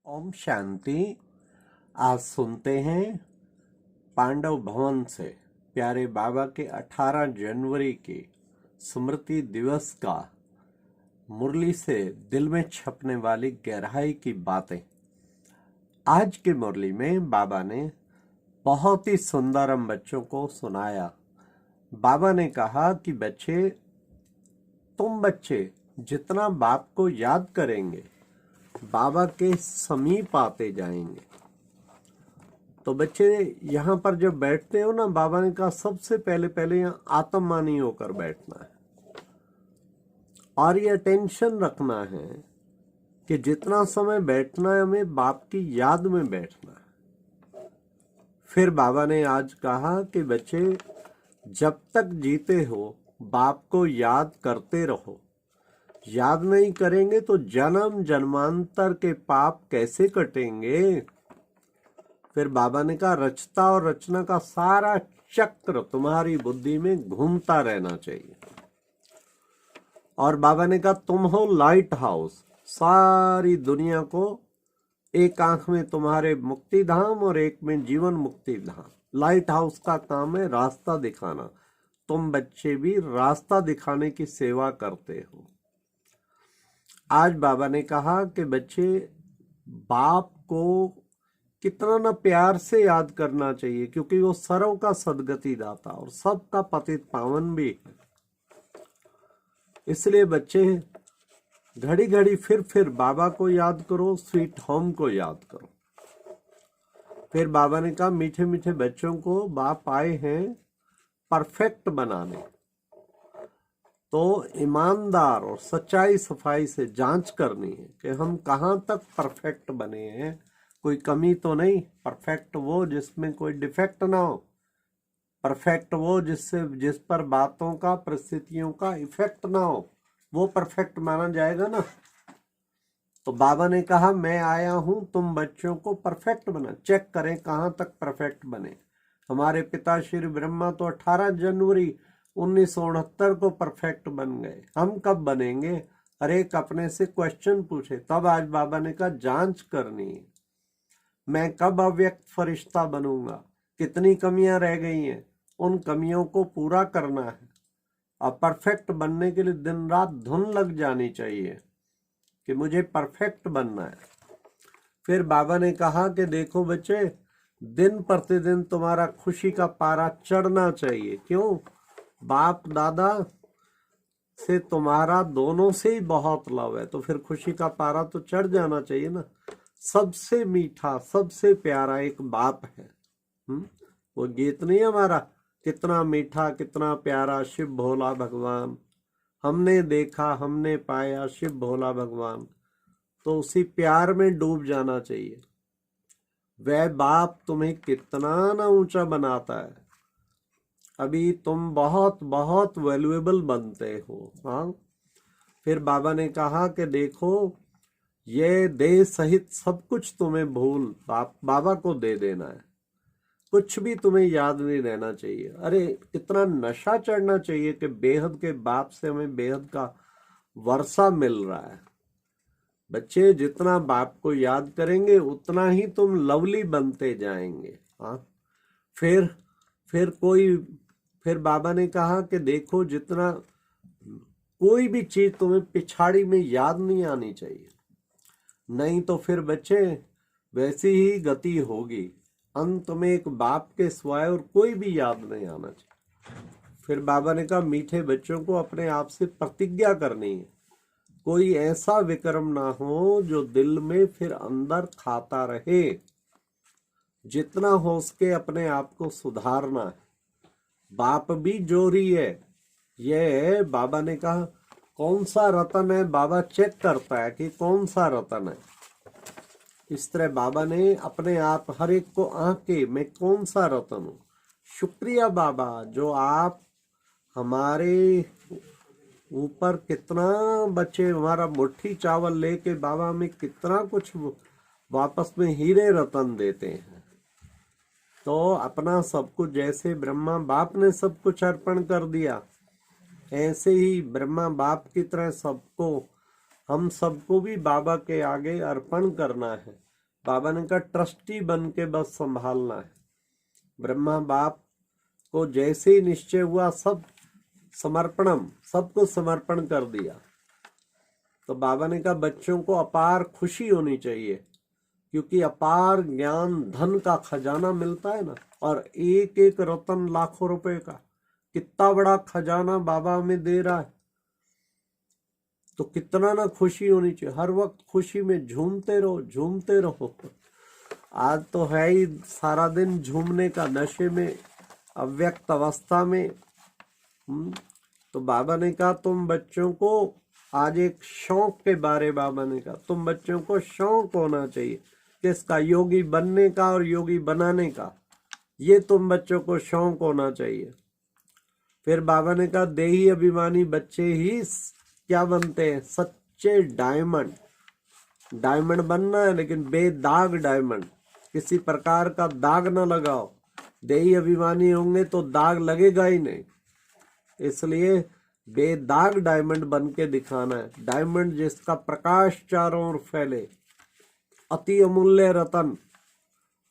ओम शांति। आज सुनते हैं पांडव भवन से प्यारे बाबा के 18 जनवरी के स्मृति दिवस का मुरली से दिल में छपने वाली गहराई की बातें। आज की मुरली में बाबा ने बहुत ही सुंदर हम बच्चों को सुनाया। बाबा ने कहा कि तुम बच्चे जितना बाप को याद करेंगे बाबा के समीप आते जाएंगे। तो बच्चे यहाँ पर जब बैठते हो ना, बाबा ने कहा सबसे पहले यहाँ आत्ममानी होकर बैठना है और ये टेंशन रखना है कि जितना समय बैठना है हमें बाप की याद में बैठना है। फिर बाबा ने आज कहा कि बच्चे जब तक जीते हो बाप को याद करते रहो। याद नहीं करेंगे तो जन्म जन्मांतर के पाप कैसे कटेंगे। फिर बाबा ने कहा रचता और रचना का सारा चक्र तुम्हारी बुद्धि में घूमता रहना चाहिए। और बाबा ने कहा तुम हो लाइट हाउस, सारी दुनिया को एक आंख में तुम्हारे मुक्ति धाम और एक में जीवन मुक्ति धाम। लाइट हाउस का काम है रास्ता दिखाना। तुम बच्चे भी रास्ता दिखाने की सेवा करते हो। आज बाबा ने कहा कि बच्चे बाप को कितना ना प्यार से याद करना चाहिए, क्योंकि वो सर्व का सदगति दाता और सबका पतित पावन भी है। इसलिए बच्चे घड़ी घड़ी फिर बाबा को याद करो, स्वीट होम को याद करो। फिर बाबा ने कहा मीठे मीठे बच्चों को बाप आए हैं परफेक्ट बनाने। तो ईमानदार और सच्चाई सफाई से जांच करनी है कि हम कहाँ तक परफेक्ट बने हैं, कोई कमी तो नहीं। परफेक्ट वो जिसमें कोई डिफेक्ट ना हो, परफेक्ट वो जिस पर बातों का परिस्थितियों का इफेक्ट ना हो, वो परफेक्ट माना जाएगा ना। तो बाबा ने कहा मैं आया हूं तुम बच्चों को परफेक्ट बना। चेक करें कहाँ तक परफेक्ट बने। हमारे पिता श्री ब्रह्मा तो 18 जनवरी 1969 को परफेक्ट बन गए। हम कब बनेंगे? हर एक अपने से क्वेश्चन पूछे। तब आज बाबा ने कहा जांच करनी है, मैं कब अव्यक्त फरिश्ता बनूंगा, कितनी कमियां रह गई हैं, उन कमियों को पूरा करना है। और परफेक्ट बनने के लिए दिन रात धुन लग जानी चाहिए कि मुझे परफेक्ट बनना है। फिर बाबा ने कहा कि देखो बच्चे, दिन प्रतिदिन तुम्हारा खुशी का पारा चढ़ना चाहिए। क्यों? बाप दादा से तुम्हारा दोनों से ही बहुत लव है, तो फिर खुशी का पारा तो चढ़ जाना चाहिए ना। सबसे मीठा सबसे प्यारा एक बाप है। वो गीत नहीं हमारा, कितना मीठा कितना प्यारा शिव भोला भगवान, हमने देखा हमने पाया शिव भोला भगवान। तो उसी प्यार में डूब जाना चाहिए। वह बाप तुम्हें कितना ना ऊंचा बनाता है। अभी तुम बहुत बहुत वैल्यूएबल बनते हो। हाँ। फिर बाबा ने कहा कि देखो ये देह सहित सब कुछ तुम्हें भूल बाबा को दे देना है। कुछ भी तुम्हें याद नहीं रहना चाहिए। अरे इतना नशा चढ़ना चाहिए कि बेहद के बाप से हमें बेहद का वर्षा मिल रहा है। बच्चे जितना बाप को याद करेंगे उतना ही तुम लवली बनते जाएंगे। हाँ। फिर बाबा ने कहा कि देखो जितना कोई भी चीज तुम्हें पिछाड़ी में याद नहीं आनी चाहिए, नहीं तो फिर बच्चे वैसी ही गति होगी। अंत में एक बाप के सिवाय और कोई भी याद नहीं आना चाहिए। फिर बाबा ने कहा मीठे बच्चों को अपने आप से प्रतिज्ञा करनी है, कोई ऐसा विक्रम ना हो जो दिल में फिर अंदर खाता रहे। जितना हो सके अपने आप को सुधारना है। बाप भी जोरी है। ये बाबा ने कहा कौन सा रतन है, बाबा चेक करता है कि कौन सा रतन है। इस तरह बाबा ने अपने आप हर एक को आंके मैं कौन सा रतन हूँ। शुक्रिया बाबा जो आप हमारे ऊपर कितना बच्चे हमारा मुट्ठी चावल लेके बाबा में कितना कुछ वापस में हीरे रतन देते हैं। तो अपना सब कुछ जैसे ब्रह्मा बाप ने सब कुछ अर्पण कर दिया, ऐसे ही ब्रह्मा बाप की तरह सबको हम सबको भी बाबा के आगे अर्पण करना है। बाबा ने कहा ट्रस्टी बन के बस संभालना है। ब्रह्मा बाप को जैसे ही निश्चय हुआ सब समर्पणम, सबको समर्पण कर दिया। तो बाबा ने कहा बच्चों को अपार खुशी होनी चाहिए, क्योंकि अपार ज्ञान धन का खजाना मिलता है ना, और एक एक रतन लाखों रुपए का, कितना बड़ा खजाना बाबा हमें दे रहा है। तो कितना ना खुशी होनी चाहिए, हर वक्त खुशी में झूमते रहो, झूमते रहो। आज तो है ही सारा दिन झूमने का, नशे में, अव्यक्त अवस्था में। तो बाबा ने कहा तुम बच्चों को आज एक शौक के बारे, बाबा ने कहा तुम बच्चों को शौक होना चाहिए, किसका? योगी बनने का और योगी बनाने का। ये तुम बच्चों को शौक होना चाहिए। फिर बाबा ने कहा देही अभिमानी बच्चे ही क्या बनते हैं? सच्चे डायमंड। डायमंड बनना है, लेकिन बेदाग डायमंड, किसी प्रकार का दाग ना लगाओ। देही अभिमानी होंगे तो दाग लगेगा ही नहीं, इसलिए बेदाग डायमंड बन के दिखाना है। डायमंड जिसका प्रकाश चारों ओर फैले, अति अमूल्य रतन।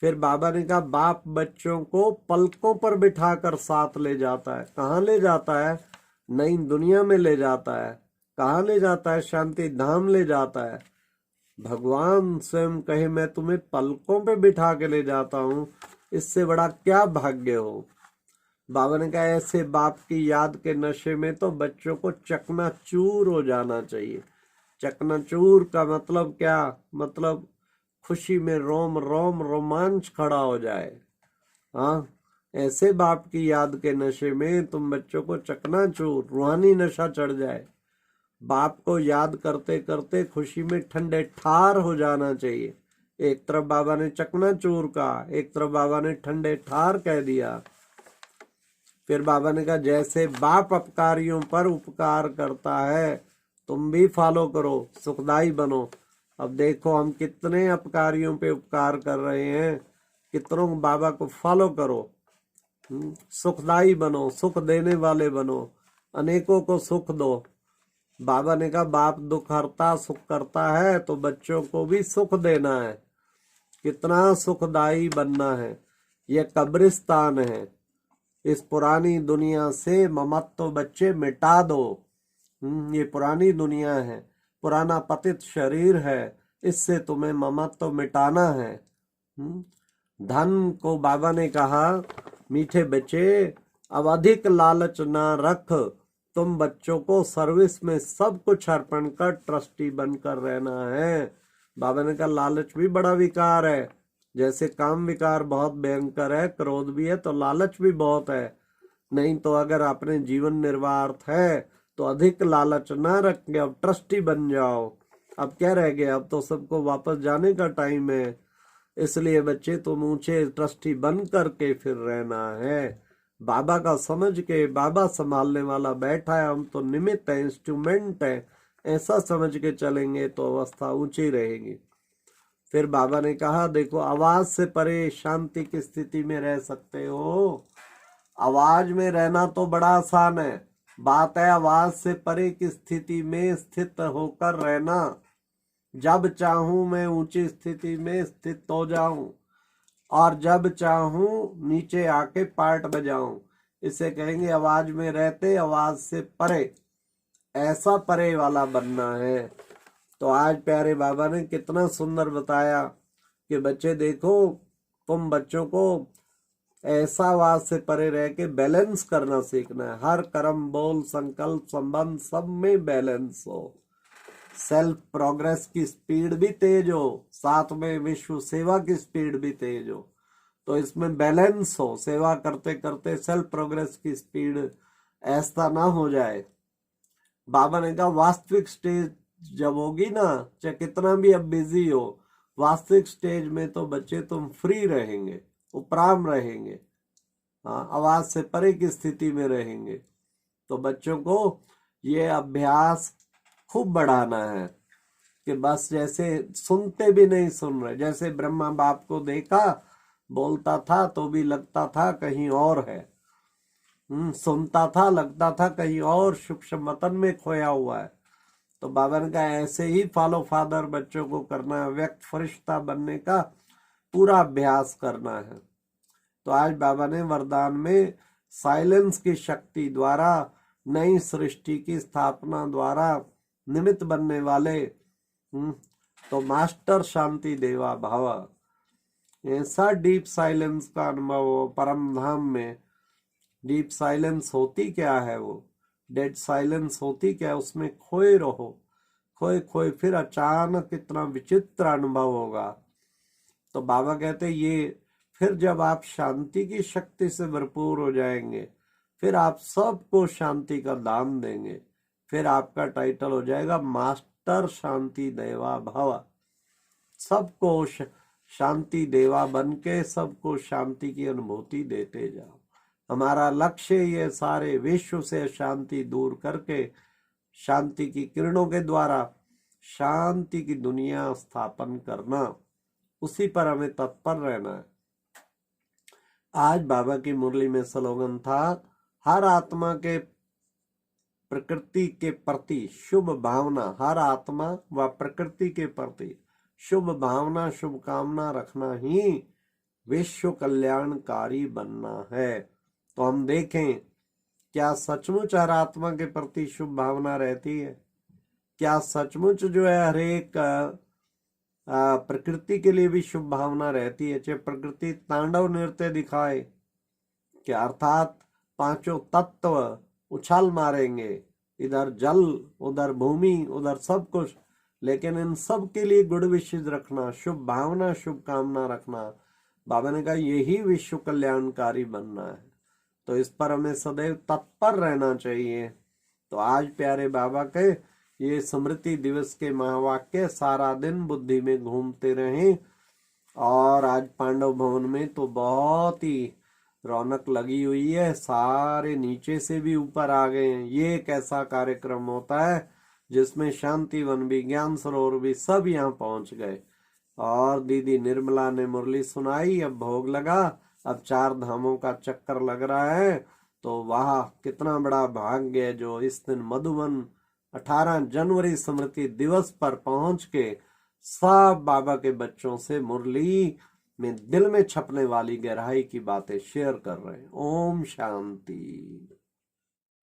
फिर बाबा ने कहा बाप बच्चों को पलकों पर बिठाकर साथ ले जाता है। कहाँ ले जाता है? नई दुनिया में ले जाता है। कहाँ ले जाता है? शांति धाम ले जाता है। भगवान स्वयं कहे मैं तुम्हें पलकों पे बिठा के ले जाता हूँ, इससे बड़ा क्या भाग्य हो। बाबा ने कहा ऐसे बाप की याद के नशे में तो बच्चों को चकनाचूर हो जाना चाहिए। चकनाचूर का मतलब क्या? मतलब खुशी में रोम रोम रोमांच खड़ा हो जाए। हाँ, ऐसे बाप की याद के नशे में तुम बच्चों को चकनाचूर, रूहानी नशा चढ़ जाए। बाप को याद करते करते खुशी में ठंडे ठार हो जाना चाहिए। एक तरफ बाबा ने चकनाचूर कहा, एक तरफ बाबा ने ठंडे ठार कह दिया। फिर बाबा ने कहा जैसे बाप अपकारियों पर उपकार करता है, तुम भी फॉलो करो, सुखदाई बनो। अब देखो हम कितने अपकारियों पे उपकार कर रहे हैं, कितनों बाबा को फॉलो करो। सुखदाई बनो, सुख देने वाले बनो, अनेकों को सुख दो। बाबा ने कहा बाप दुख हरता सुख करता है, तो बच्चों को भी सुख देना है। कितना सुखदाई बनना है। यह कब्रिस्तान है। इस पुरानी दुनिया से ममत्व बच्चे मिटा दो। ये पुरानी दुनिया है, पुराना पतित शरीर है, इससे तुम्हें ममत्व मिटाना है। धन को बाबा ने कहा मीठे बच्चे अब अधिक लालच ना रख, तुम बच्चों को सर्विस में सब कुछ अर्पण कर ट्रस्टी बनकर रहना है। बाबा ने कहा लालच भी बड़ा विकार है। जैसे काम विकार बहुत भयंकर है, क्रोध भी है, तो लालच भी बहुत है। नहीं तो अगर अपने जीवन निर्वाह है तो अधिक लालच ना रख के अब ट्रस्टी बन जाओ। अब क्या रह गया? अब तो सबको वापस जाने का टाइम है। इसलिए बच्चे तुम ऊंचे ट्रस्टी बन करके फिर रहना है। बाबा का समझ के, बाबा संभालने वाला बैठा है, हम तो निमित्त है, इंस्ट्रूमेंट है, ऐसा समझ के चलेंगे तो अवस्था ऊंची रहेगी। फिर बाबा ने कहा देखो आवाज से परे शांति की स्थिति में रह सकते हो। आवाज में रहना तो बड़ा आसान है, बात है आवाज से परे की स्थिति में स्थित होकर रहना। जब चाहूं मैं ऊंची स्थिति में स्थित हो जाऊं, और जब चाहूं नीचे आके पार्ट बजाऊं। इसे कहेंगे आवाज में रहते आवाज से परे, ऐसा परे वाला बनना है। तो आज प्यारे बाबा ने कितना सुंदर बताया कि बच्चे देखो तुम बच्चों को ऐसा आवाज से परे रह के बैलेंस करना सीखना है। हर कर्म, बोल, संकल्प, संबंध सब में बैलेंस हो। सेल्फ प्रोग्रेस की स्पीड भी तेज हो, साथ में विश्व सेवा की स्पीड भी तेज हो। तो इसमें बैलेंस हो, सेवा करते करते सेल्फ प्रोग्रेस की स्पीड ऐसा ना हो जाए। बाबा ने कहा वास्तविक स्टेज जब होगी ना, चाहे कितना भी अब बिजी हो, वास्तविक स्टेज में तो बच्चे तुम फ्री रहेंगे, उपराम रहेंगे। हाँ, आवाज से परे की स्थिति में रहेंगे। तो बच्चों को ये अभ्यास खूब बढ़ाना है कि बस जैसे सुनते भी नहीं सुन रहे। जैसे ब्रह्मा बाप को देखा, बोलता था तो भी लगता था कहीं और है, सुनता था लगता था कहीं और सूक्ष्म वतन में खोया हुआ है। तो बाबा ने कहा ऐसे ही फॉलो फादर बच्चों को करना है, व्यक्त फरिश्ता बनने का पूरा अभ्यास करना है। तो आज बाबा ने वरदान में साइलेंस की शक्ति द्वारा नई सृष्टि की स्थापना द्वारा निमित्त बनने वाले तो मास्टर शांति देवा भावा, ऐसा डीप साइलेंस का अनुभव हो परम धाम में। डीप साइलेंस होती क्या है, वो डेड साइलेंस होती क्या है, उसमें खोए रहो, खोए खोए फिर अचानक इतना विचित्र अनुभव होगा। तो बाबा कहते ये फिर जब आप शांति की शक्ति से भरपूर हो जाएंगे, फिर आप सबको शांति का दान देंगे, फिर आपका टाइटल हो जाएगा मास्टर शांति देवा भव। सबको शांति देवा बन के सबको शांति की अनुभूति देते जाओ। हमारा लक्ष्य ये सारे विश्व से शांति दूर करके शांति की किरणों के द्वारा शांति की दुनिया स्थापन करना, उसी पर हमें तत्पर रहना है। आज बाबा की मुरली में स्लोगन था, हर आत्मा के प्रकृति के प्रति शुभ भावना, हर आत्मा व प्रकृति के प्रति शुभ भावना शुभकामना रखना ही विश्व कल्याणकारी बनना है। तो हम देखें क्या सचमुच हर आत्मा के प्रति शुभ भावना रहती है? क्या सचमुच जो है हर एक प्रकृति के लिए भी शुभ भावना रहती है? चाहे प्रकृति तांडव नृत्य दिखाए क्या, अर्थात पांचों तत्व उछाल मारेंगे, इधर जल उधर भूमि उधर सब कुछ, लेकिन इन सब के लिए गुड विशेष रखना, शुभ भावना शुभ कामना रखना, बाबा ने कहा यही विश्व कल्याणकारी बनना है। तो इस पर हमें सदैव तत्पर रहना चाहिए। तो आज प्यारे बाबा के ये स्मृति दिवस के महावाक्य सारा दिन बुद्धि में घूमते रहे। और आज पांडव भवन में तो बहुत ही रौनक लगी हुई है, सारे नीचे से भी ऊपर आ गए हैं। ये एक ऐसा कार्यक्रम होता है जिसमें शांति वन भी, ज्ञान सरोवर भी सब यहाँ पहुंच गए। और दीदी निर्मला ने मुरली सुनाई, अब भोग लगा, अब 4 धामों का चक्कर लग रहा है। तो वाह कितना बड़ा भाग्य है जो इस दिन मधुबन 18 जनवरी स्मृति दिवस पर पहुंच के सब बाबा के बच्चों से मुरली में दिल में छपने वाली गहराई की बातें शेयर कर रहे हैं। ओम शांति।